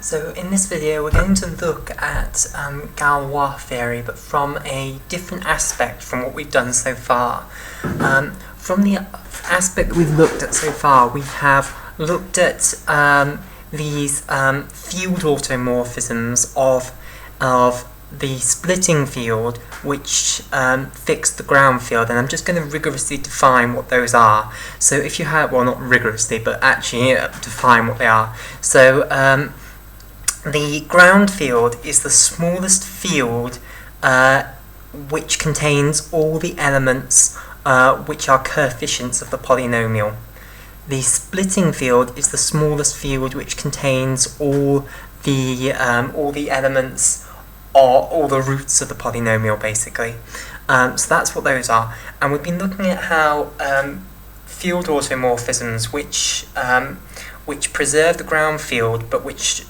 So in this video we're going to look at Galois theory, but from a different aspect from what we've done so far. From the aspect that we've looked at so far, we have looked at these field automorphisms of the splitting field which fix the ground field, and I'm just going to rigorously define what those are. So if you have, well, not rigorously, but actually define what they are. So the ground field is the smallest field which contains all the elements which are coefficients of the polynomial. The splitting field is the smallest field which contains all the elements, or all the roots of the polynomial, basically. So that's what those are. And we've been looking at how field automorphisms, which preserve the ground field, but which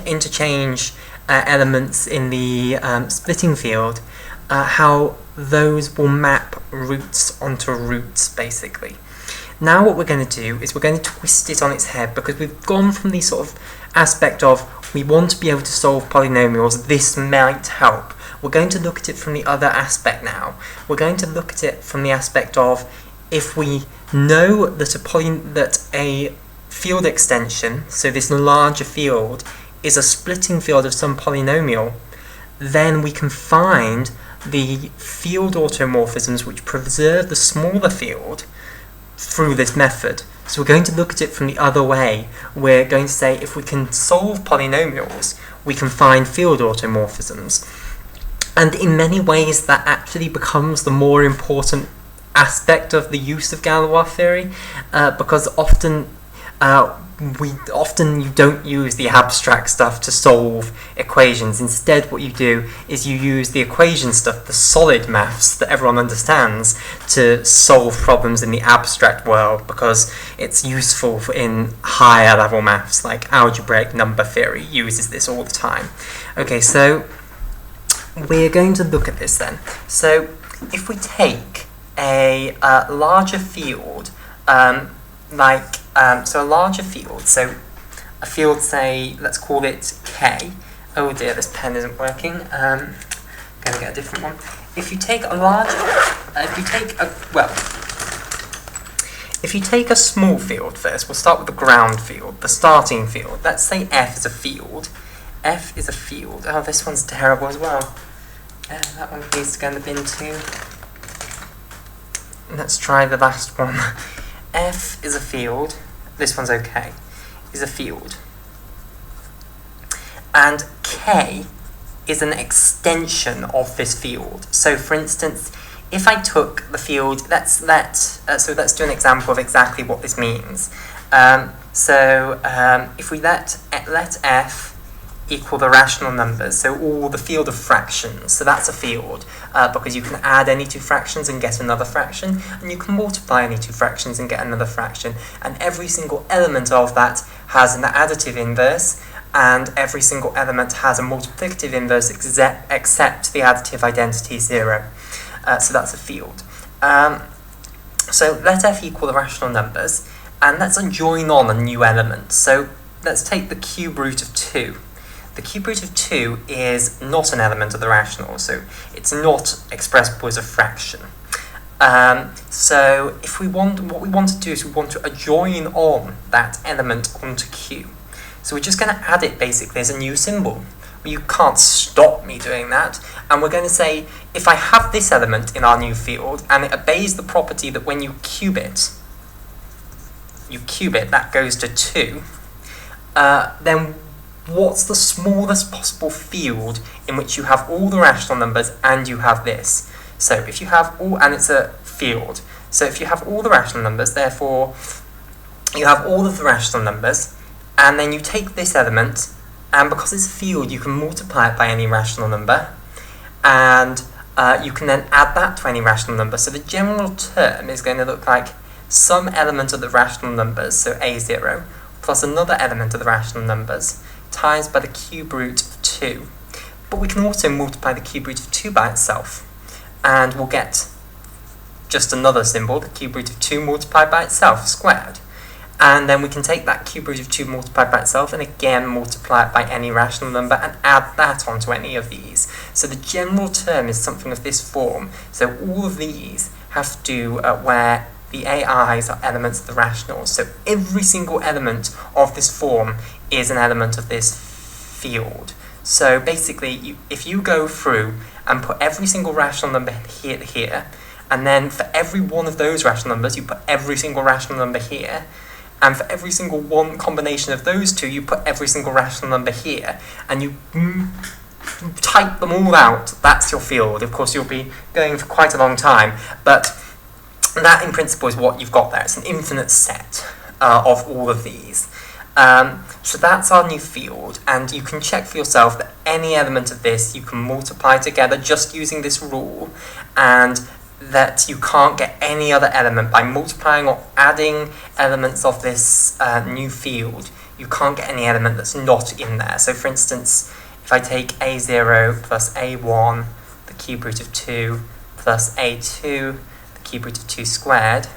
interchange elements in the splitting field, how those will map roots onto roots, basically. Now what we're going to do is we're going to twist it on its head, because we've gone from the sort of aspect of we want to be able to solve polynomials, this might help. We're going to look at it from the other aspect now. We're going to look at it from the aspect of, if we know that a field extension, so this larger field, is a splitting field of some polynomial, then we can find the field automorphisms which preserve the smaller field through this method. So we're going to look at it from the other way. We're going to say, if we can solve polynomials, we can find field automorphisms. And in many ways that actually becomes the more important aspect of the use of Galois theory, because often you don't use the abstract stuff to solve equations. Instead, what you do is you use the equation stuff, the solid maths that everyone understands, to solve problems in the abstract world, because it's useful in higher level maths, like algebraic number theory uses this all the time. Okay, so we're going to look at this then. So if we take a larger field, so a larger field, so a field, say, let's call it K. Oh dear, this pen isn't working. I'm going to get a different one. If you take a small field first, we'll start with the ground field, the starting field. Let's say F is a field. F is a field. Oh, this one's terrible as well. That one needs to go in the bin too. Let's try the last one. F is a field. This one's okay. Is a field. And K is an extension of this field. So for instance, if I took the field, so let's do an example of exactly what this means. If we let F equal the rational numbers, so all the field of fractions, so that's a field, because you can add any two fractions and get another fraction, and you can multiply any two fractions and get another fraction, and every single element of that has an additive inverse, and every single element has a multiplicative inverse except the additive identity 0. So that's a field. So let F equal the rational numbers, and let's join on a new element. So let's take the cube root of 2. The cube root of 2 is not an element of the rational, so it's not expressible as a fraction. So if what we want to do is we want to join on that element onto Q. So we're just going to add it basically as a new symbol. You can't stop me doing that. And we're going to say, if I have this element in our new field, and it obeys the property that when you cube it, that goes to 2, then what's the smallest possible field in which you have all the rational numbers and you have this? So if you have all, and it's a field, so if you have all the rational numbers, therefore you have all of the rational numbers, and then you take this element, and because it's a field, you can multiply it by any rational number, and you can then add that to any rational number. So the general term is going to look like some element of the rational numbers, so A0, plus another element of the rational numbers, times by the cube root of 2. But we can also multiply the cube root of 2 by itself, and we'll get just another symbol, the cube root of 2 multiplied by itself, squared. And then we can take that cube root of 2 multiplied by itself and again multiply it by any rational number and add that onto any of these. So the general term is something of this form. So all of these have to do where the AIs are elements of the rationals. So every single element of this form is an element of this field. So basically, if you go through and put every single rational number here, and then for every one of those rational numbers, you put every single rational number here, and for every single one combination of those two, you put every single rational number here, and you type them all out, that's your field. Of course, you'll be going for quite a long time, but that in principle is what you've got there. It's an infinite set of all of these. So that's our new field, and you can check for yourself that any element of this you can multiply together just using this rule, and that you can't get any other element by multiplying or adding elements of this new field. You can't get any element that's not in there. So for instance, if I take a0 plus a1, the cube root of 2, plus a2, the cube root of 2 squared,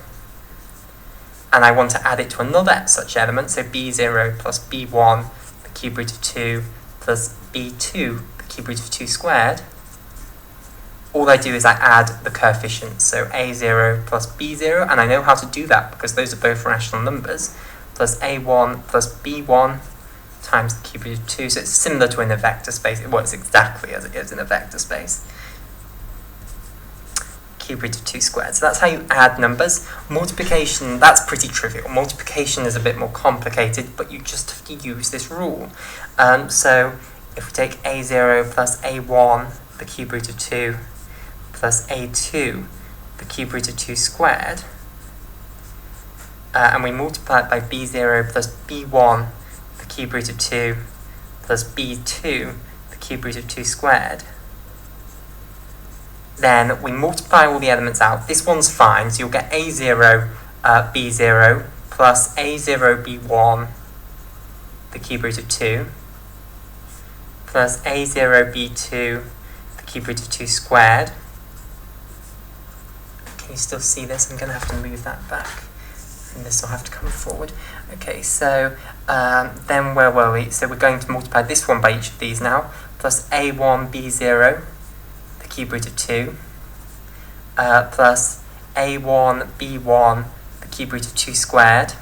and I want to add it to another such element, so b0 plus b1, the cube root of 2, plus b2, the cube root of 2 squared, all I do is I add the coefficients, so a0 plus b0, and I know how to do that because those are both rational numbers, plus a1 plus b1 times the cube root of 2, so it's similar to in a vector space. It works exactly as it is in a vector space. Cube root of 2 squared. So that's how you add numbers. Multiplication, that's pretty trivial. Multiplication is a bit more complicated, but you just have to use this rule. So if we take a0 plus a1, the cube root of 2, plus a2, the cube root of 2 squared, and we multiply it by b0 plus b1, the cube root of 2, plus b2, the cube root of 2 squared, then we multiply all the elements out. This one's fine, so you'll get a0 b0 plus a0 b1, the cube root of 2, plus a0 b2, the cube root of 2 squared. Can you still see this? I'm going to have to move that back, and this will have to come forward. Okay, so then where were we? So we're going to multiply this one by each of these now, plus a1 b0, the cube root of 2, plus a1 b1, the cube root of 2 squared.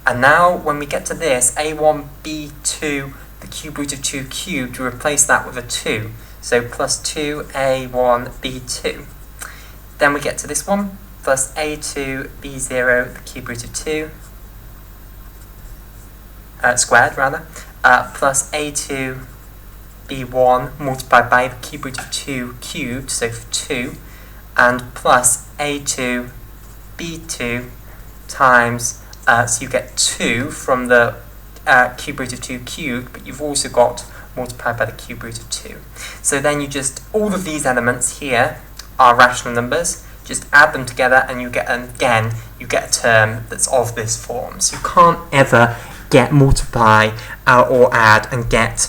And now when we get to this, a1 b2, the cube root of 2 cubed, we replace that with a 2. So plus 2a1 b2. Then we get to this one, plus a2 b0, the cube root of 2, squared rather, plus a2 b1 multiplied by the cube root of 2 cubed, so for 2, and plus a2 b2 times, so you get 2 from the cube root of 2 cubed, but you've also got multiplied by the cube root of 2. So then you just, all of these elements here are rational numbers, just add them together and you get, again, you get a term that's of this form. So you can't ever multiply or add and get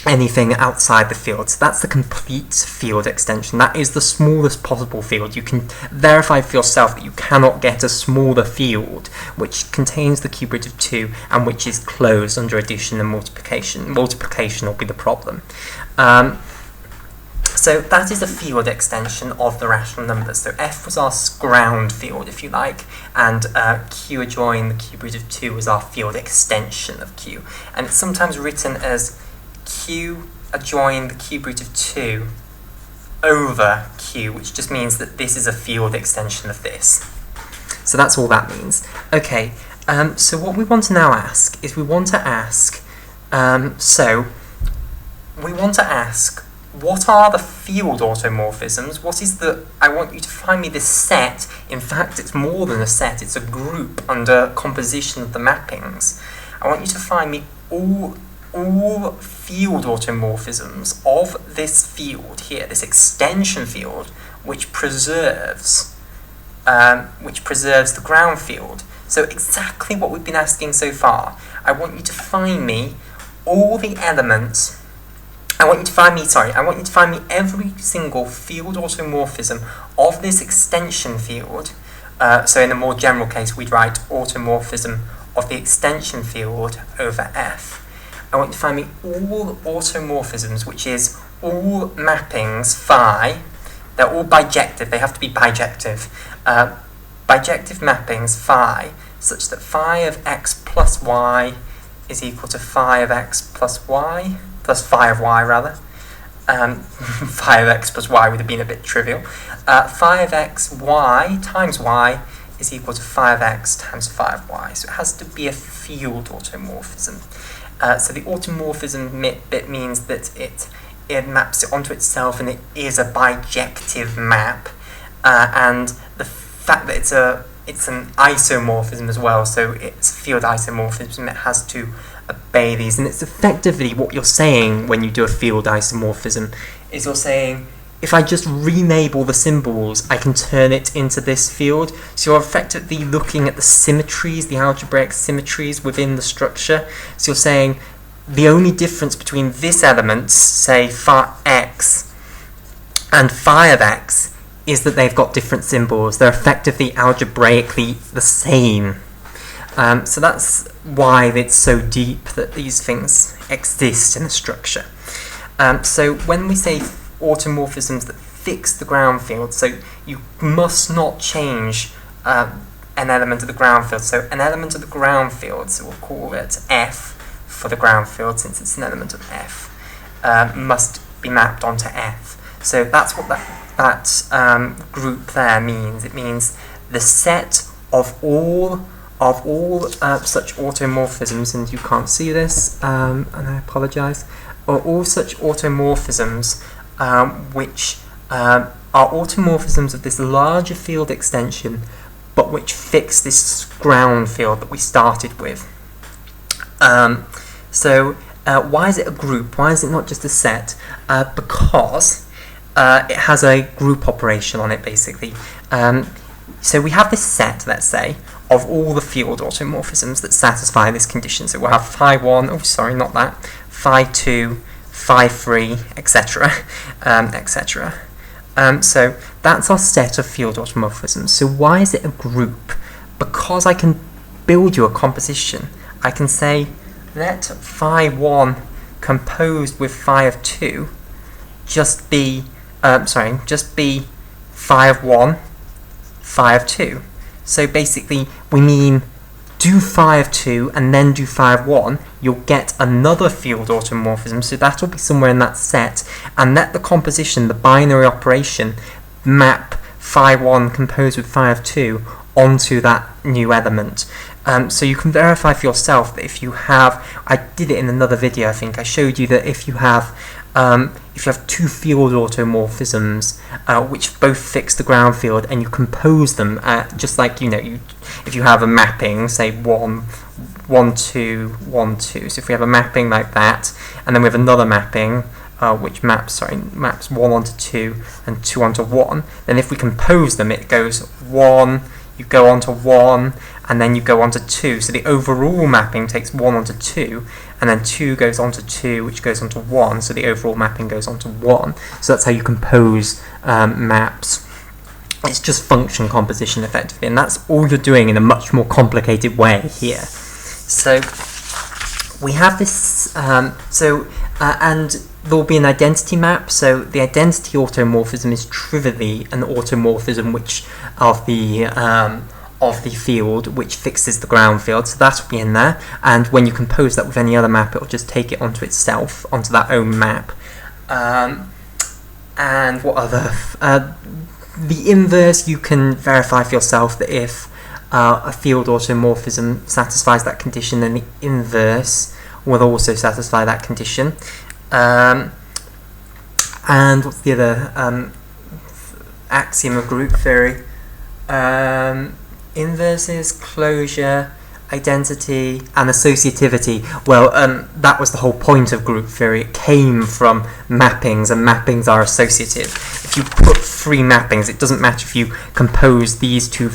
anything outside the field. So that's the complete field extension. That is the smallest possible field. You can verify for yourself that you cannot get a smaller field which contains the cube root of 2 and which is closed under addition and multiplication. Multiplication will be the problem. So that is a field extension of the rational numbers. So f was our ground field, if you like, and q adjoin the cube root of 2 was our field extension of q. And it's sometimes written as q adjoin the cube root of 2 over q, which just means that this is a field extension of this. So that's all that means. Okay, so what we want to now ask is we want to ask, what are the field automorphisms? What is the, I want you to find me this set. In fact, it's more than a set, it's a group under composition of the mappings. I want you to find me all field automorphisms of this field here, this extension field, which preserves the ground field. So exactly what we've been asking so far. I want you to find me all the elements. I want you to find me every single field automorphism of this extension field So in a more general case, we'd write automorphism of the extension field over F. I want you to find me all automorphisms, which is all mappings phi. They're all bijective, they have to be bijective. Bijective mappings phi, such that phi of x plus y is equal to phi of x plus y, plus phi of y rather. Phi of x plus y would have been a bit trivial. Phi of x y times y is equal to phi of x times phi of y. So it has to be a field automorphism. So the automorphism bit means that it maps it onto itself and it is a bijective map. And the fact that it's an isomorphism as well, so it's field isomorphism, it has to obey these. And it's effectively what you're saying when you do a field isomorphism, is you're saying, if I just rename the symbols, I can turn it into this field. So you're effectively looking at the symmetries, the algebraic symmetries within the structure. So you're saying the only difference between this element, say phi x, and phi of x, is that they've got different symbols. They're effectively algebraically the same. So that's why it's so deep that these things exist in the structure. So when we say automorphisms that fix the ground field, so you must not change an element of the ground field. So an element of the ground field, so we'll call it F for the ground field since it's an element of F, must be mapped onto F. So that's what that group there means. It means the set of all such automorphisms, and you can't see this, and I apologise, or all such automorphisms which are automorphisms of this larger field extension, but which fix this ground field that we started with. So why is it a group? Why is it not just a set? Because it has a group operation on it, basically. So we have this set, let's say, of all the field automorphisms that satisfy this condition. So we'll have phi 1, oh sorry, not that, phi 2, phi 3, etc., etc. So that's our set of field automorphisms. So why is it a group? Because I can build you a composition. I can say, let phi 1 composed with phi of 2 just be phi of 1, phi of 2. So basically, we mean do phi of 2 and then do phi of 1, you'll get another field automorphism, so that'll be somewhere in that set, and let the composition, the binary operation, map phi 1 composed with phi of 2 onto that new element. So you can verify for yourself that if you have, I did it in another video I think, I showed you that if you have two field automorphisms which both fix the ground field and you compose them just like, if you have a mapping, say 1, 1, 2, 1, 2, so if we have a mapping like that, and then we have another mapping which maps 1 onto 2 and 2 onto 1, then if we compose them it goes 1, you go onto 1, and then you go onto 2, so the overall mapping takes 1 onto 2, and then 2 goes onto 2, which goes onto 1, so the overall mapping goes onto 1. So that's how you compose maps. It's just function composition, effectively, and that's all you're doing in a much more complicated way here. So we have this, and there will be an identity map. So the identity automorphism is trivially an automorphism which of the field which fixes the ground field, so that will be in there, and when you compose that with any other map it will just take it onto itself, onto that own map. And what other? The inverse, you can verify for yourself that if a field automorphism satisfies that condition, then the inverse will also satisfy that condition. And what's the other axiom of group theory? Inverses, closure, identity, and associativity. Well, that was the whole point of group theory. It came from mappings, and mappings are associative. If you put 3 mappings, it doesn't matter if you compose these two,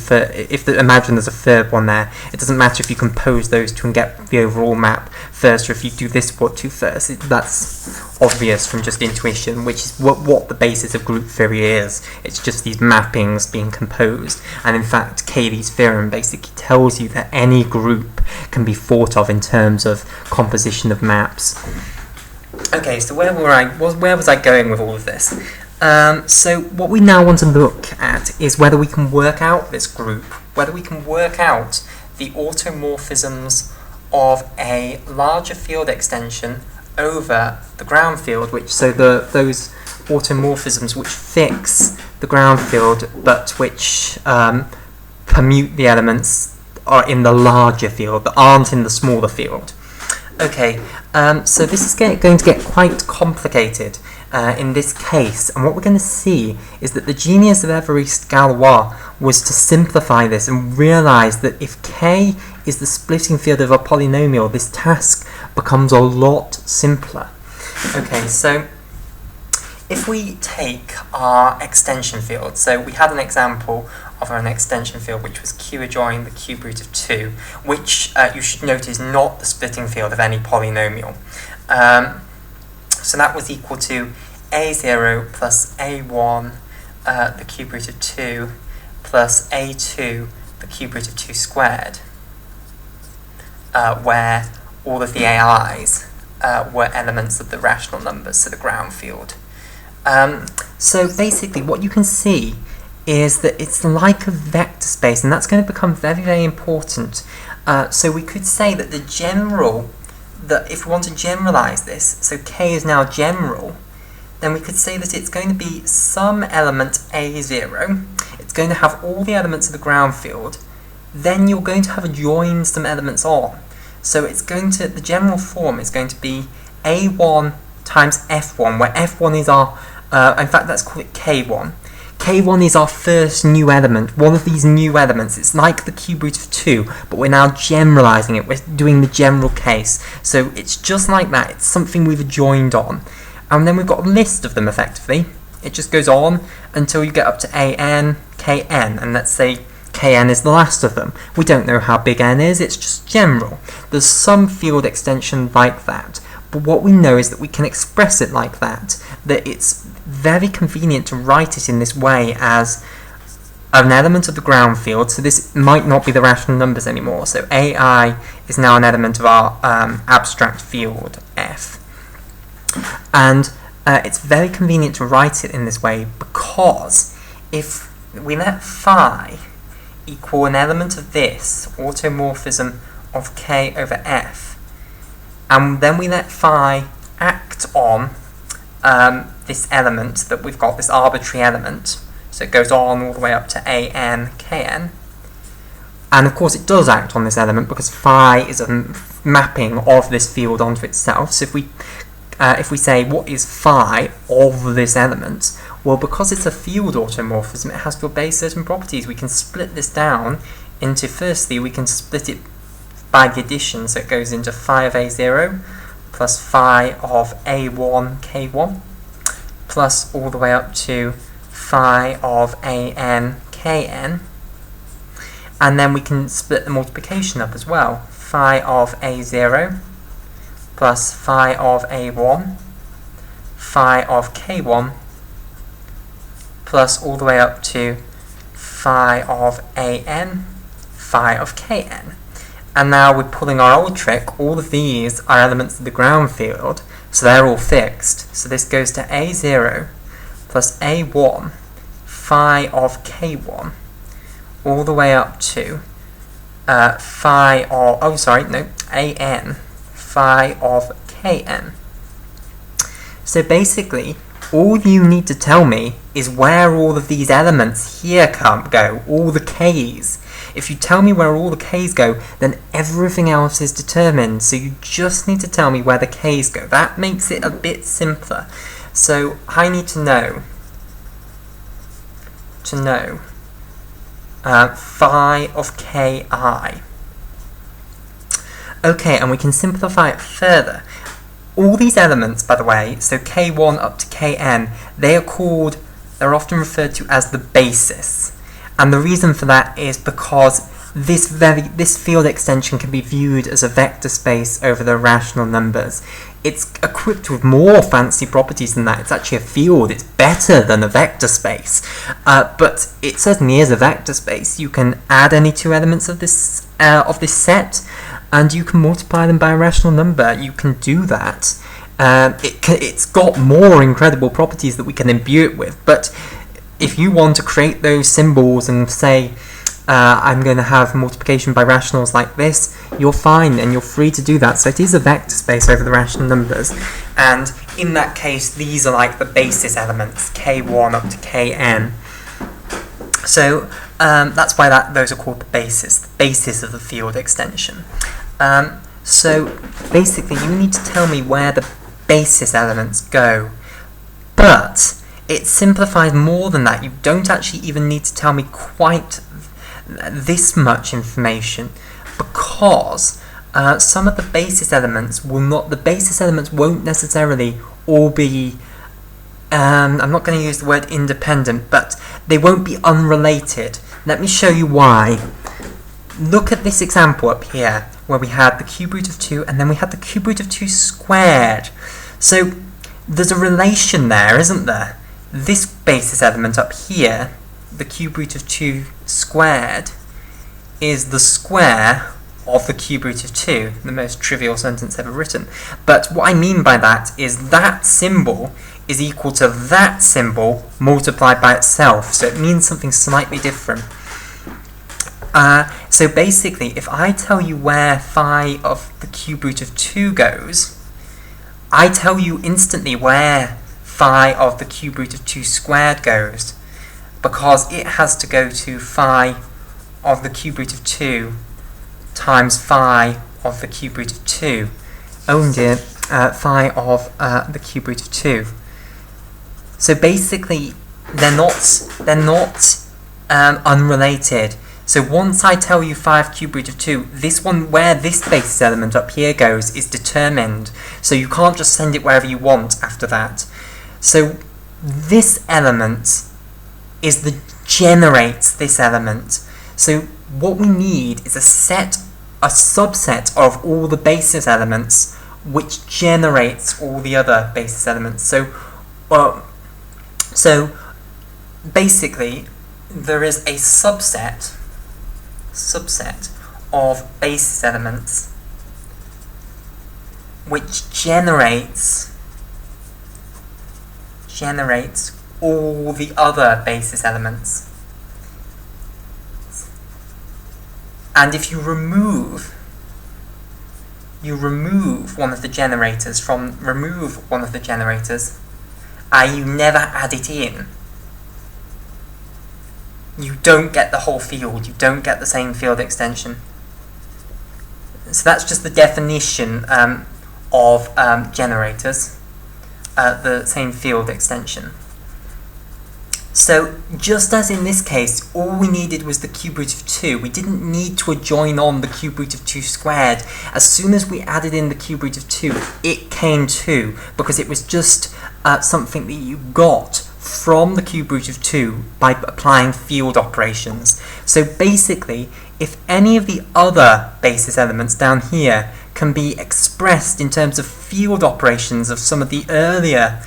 imagine there's a third one there, it doesn't matter if you compose those two and get the overall map first, or if you do this two first. That's obvious from just intuition, which is what the basis of group theory is. It's just these mappings being composed, and in fact Cayley's theorem basically tells you that any group can be thought of in terms of composition of maps. Okay, so where was I going with all of this? So what we now want to look at is whether we can work out this group, whether we can work out the automorphisms of a larger field extension over the ground field, those automorphisms which fix the ground field but which permute the elements are in the larger field that aren't in the smaller field. Okay, so this is going to get quite complicated in this case, and what we're going to see is that the genius of Évariste Galois was to simplify this and realise that if K is the splitting field of a polynomial, this task becomes a lot simpler. Okay, so if we take our extension field, so we had an example of an extension field which was Q adjoin the cube root of 2, which you should note is not the splitting field of any polynomial. So that was equal to a0 plus a1 the cube root of 2 plus a2 the cube root of 2 squared, where all of the ai's were elements of the rational numbers, so the ground field. So basically what you can see is that it's like a vector space, and that's going to become very, very important. So we could say that if we want to generalize this, so K is now general, then we could say that it's going to be some element A0, it's going to have all the elements of the ground field, then you're going to have joined some elements on. So it's going to, the general form is going to be A1 times F1, where F1 is our, in fact let's call it K1. K1 is our first new element, one of these new elements. It's like the cube root of 2, but we're now generalizing it. We're doing the general case. So it's just like that. It's something we've joined on. And then we've got a list of them, effectively. It just goes on until you get up to AN, KN, and let's say KN is the last of them. We don't know how big N is, it's just general. There's some field extension like that. But what we know is that we can express it like that it's very convenient to write it in this way as an element of the ground field. So this might not be the rational numbers anymore. So AI is now an element of our abstract field F. And it's very convenient to write it in this way because if we let phi equal an element of this automorphism of K over F, and then we let phi act on this element that we've got, this arbitrary element, so it goes on all the way up to AN, KN, and of course it does act on this element because phi is a mapping of this field onto itself. So if we say what is phi of this element, well, because it's a field automorphism, it has to obey certain properties. We can split this down into, firstly, we can split it by the addition, so it goes into phi of A0 plus phi of A1 K1 plus all the way up to phi of AN Kn, and then we can split the multiplication up as well, phi of A0 plus phi of A1 phi of K1 plus all the way up to phi of AN phi of Kn. And now we're pulling our old trick. All of these are elements of the ground field, so they're all fixed. So this goes to A0 plus A1 phi of K1 all the way up to phi of, AN phi of Kn. So basically, all you need to tell me is where all of these elements here go, all the k's. If you tell me where all the k's go, then everything else is determined. So you just need to tell me where the k's go. That makes it a bit simpler. So I need to know phi of ki. Okay, and we can simplify it further. All these elements, by the way, so k1 up to kn, they're often referred to as the basis. And the reason for that is because this field extension can be viewed as a vector space over the rational numbers. it's equipped with more fancy properties than that. It's actually a field. It's better than a vector space, but it certainly is a vector space. You can add any two elements of this set, and you can multiply them by a rational number. You can do that. It's got more incredible properties that we can imbue it with, but if you want to create those symbols and say, I'm going to have multiplication by rationals like this, you're fine and you're free to do that. So it is a vector space over the rational numbers, and in that case these are like the basis elements, k1 up to kn. So that's why those are called the basis of the field extension. So basically you need to tell me where the basis elements go, but it simplifies more than that. You don't actually even need to tell me quite this much information, because some of the basis elements won't necessarily all be, I'm not going to use the word independent, but they won't be unrelated. Let me show you why. Look at this example up here, where we had the cube root of 2 and then we had the cube root of 2 squared. So there's a relation there, isn't there? This basis element up here, the cube root of 2 squared, is the square of the cube root of 2, the most trivial sentence ever written. But what I mean by that is that symbol is equal to that symbol multiplied by itself, so it means something slightly different. So basically, if I tell you where phi of the cube root of 2 goes, I tell you instantly where phi of the cube root of 2 squared goes, because it has to go to phi of the cube root of 2 times phi of the cube root of 2. Oh dear, phi of the cube root of 2. So basically, they're not unrelated. So once I tell you phi of cube root of 2, this one, where this basis element up here goes, is determined. So you can't just send it wherever you want after that. So this element is the generates this element. So what we need is a subset of all the basis elements which generates all the other basis elements. So basically there is a subset of basis elements which generates all the other basis elements. And if you remove one of the generators you never add it in, you don't get the whole field, you don't get the same field extension. So that's just the definition of generators, the same field extension. So just as in this case, all we needed was the cube root of 2. We didn't need to adjoin on the cube root of 2 squared. As soon as we added in the cube root of 2, it came 2, because it was just something that you got from the cube root of 2 by applying field operations. So basically, if any of the other basis elements down here can be expressed in terms of field operations of some of the earlier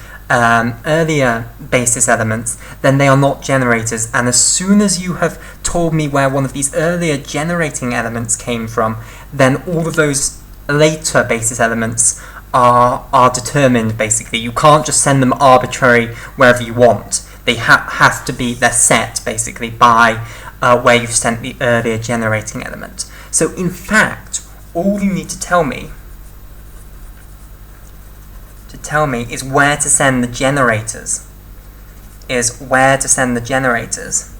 basis elements, then they are not generators. And as soon as you have told me where one of these earlier generating elements came from, then all of those later basis elements are determined, basically. You can't just send them arbitrary wherever you want. They have to be, they're set, basically, by where you've sent the earlier generating element. So in fact, all you need to tell me is where to send the generators. Send the generators.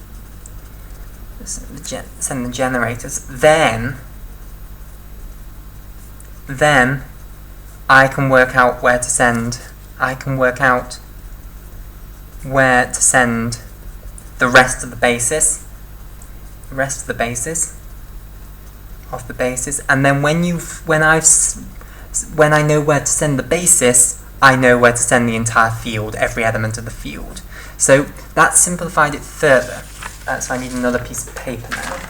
Then I can work out where to send. The rest of the basis. And then when I know where to send the basis, I know where to send the entire field, every element of the field. So that simplified it further. So I need another piece of paper now.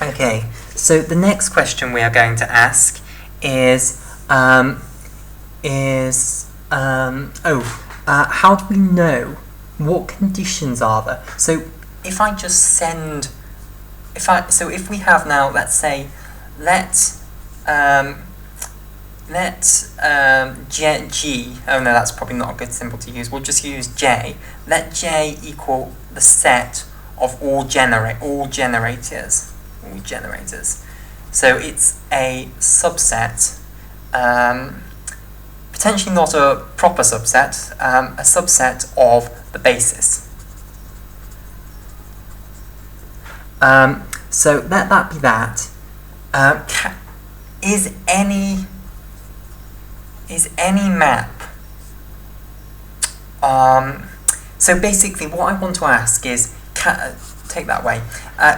Okay, so the next question we are going to ask is how do we know what conditions are there? So if I just send, if we have now, let's say, let G, oh no, that's probably not a good symbol to use, we'll just use J. Let J equal the set of all generators. So it's a subset, potentially not a proper subset, a subset of the basis. So let that be that. Is any map, so basically what I want to ask is, take that away,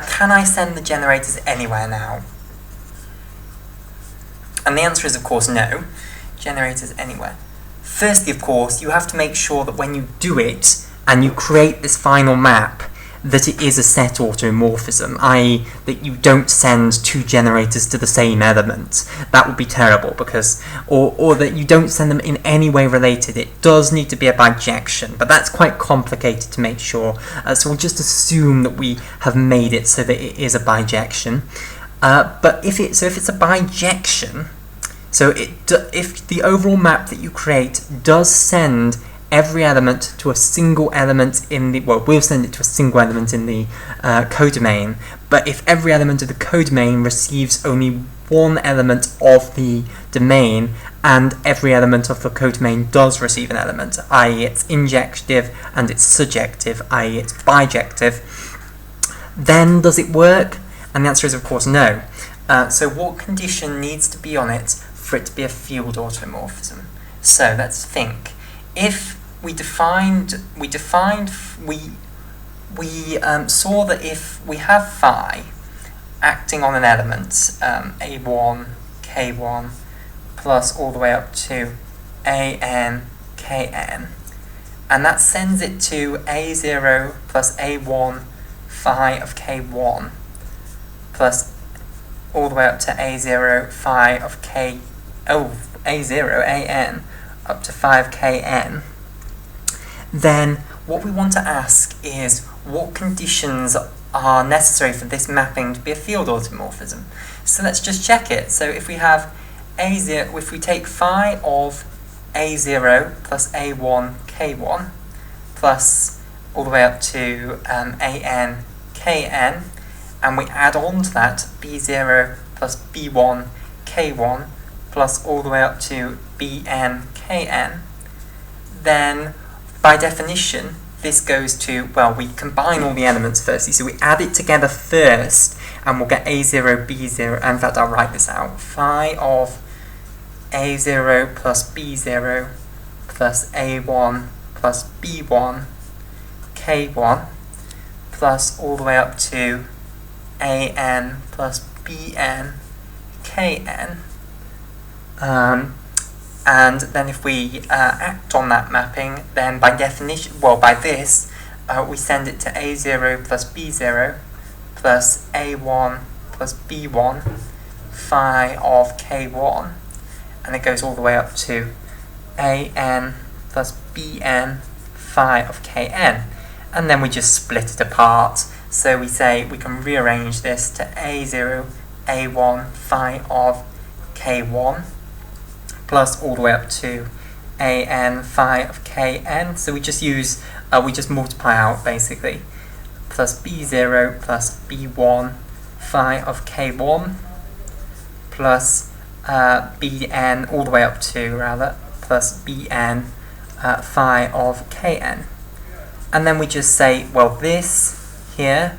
can I send the generators anywhere now? And the answer is, of course, no. Generators anywhere. Firstly, of course, you have to make sure that when you do it, and you create this final map, that it is a set automorphism, i.e. that you don't send two generators to the same element. That would be terrible, because, or that you don't send them in any way related. It does need to be a bijection, but that's quite complicated to make sure, so we'll just assume that we have made it so that it is a bijection. But if it's a bijection, so if the overall map that you create does send every element to a single element in the, well, we'll send it to a single element in the codomain, but if every element of the codomain receives only one element of the domain, and every element of the codomain does receive an element, i.e. it's injective and it's surjective, i.e. it's bijective, then does it work? And the answer is, of course, no. So what condition needs to be on it for it to be a field automorphism? So let's think. If we saw that if we have phi acting on an element, a1, k1, plus all the way up to an, kn, and that sends it to a0 plus a1 phi of k1, plus all the way up to a0 phi of a0 an up to 5kn, then what we want to ask is what conditions are necessary for this mapping to be a field automorphism. So let's just check it. So if we have a0, if we take phi of a0 plus a1 k1 plus all the way up to an kn, and we add on to that b0 plus b1 k1 plus all the way up to bn kn, then by definition this goes to, well, we combine all the elements firstly, so we add it together first and we'll get a0, b0, and in fact I'll write this out, phi of a0 plus b0 plus a1 plus b1 k1 plus all the way up to an plus bn kn, and then if we act on that mapping, then by definition, well, by this, we send it to a0 plus b0 plus a1 plus b1 phi of k1, and it goes all the way up to an plus bn phi of kn, and then we just split it apart. So we say we can rearrange this to a0, a1 phi of k1 plus all the way up to an phi of kn. So we just use, we just multiply out basically, plus b0 plus b1 phi of k1 plus bn all the way up to, rather, plus bn phi of kn. And then we just say, well, this here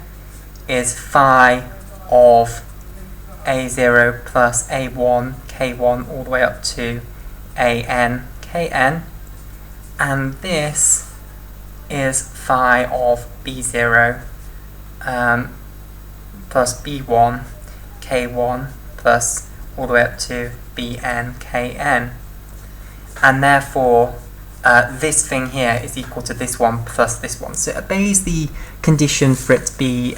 is phi of a0 plus a1 k1 all the way up to an kn, and this is phi of b0 plus b1 k1 plus all the way up to bn kn, and therefore this thing here is equal to this one plus this one. So it obeys the condition for it to be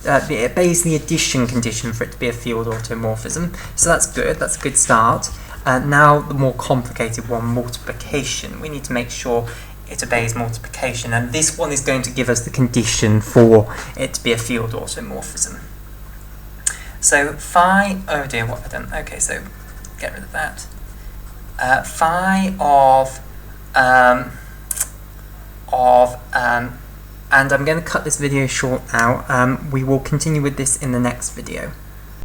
it obeys the addition condition for it to be a field automorphism. So that's good, that's a good start. Now the more complicated one, multiplication. We need to make sure it obeys multiplication, and this one is going to give us the condition for it to be a field automorphism. So phi, oh dear, what have I done? Okay, so get rid of that. Phi of and I'm going to cut this video short now. We will continue with this in the next video.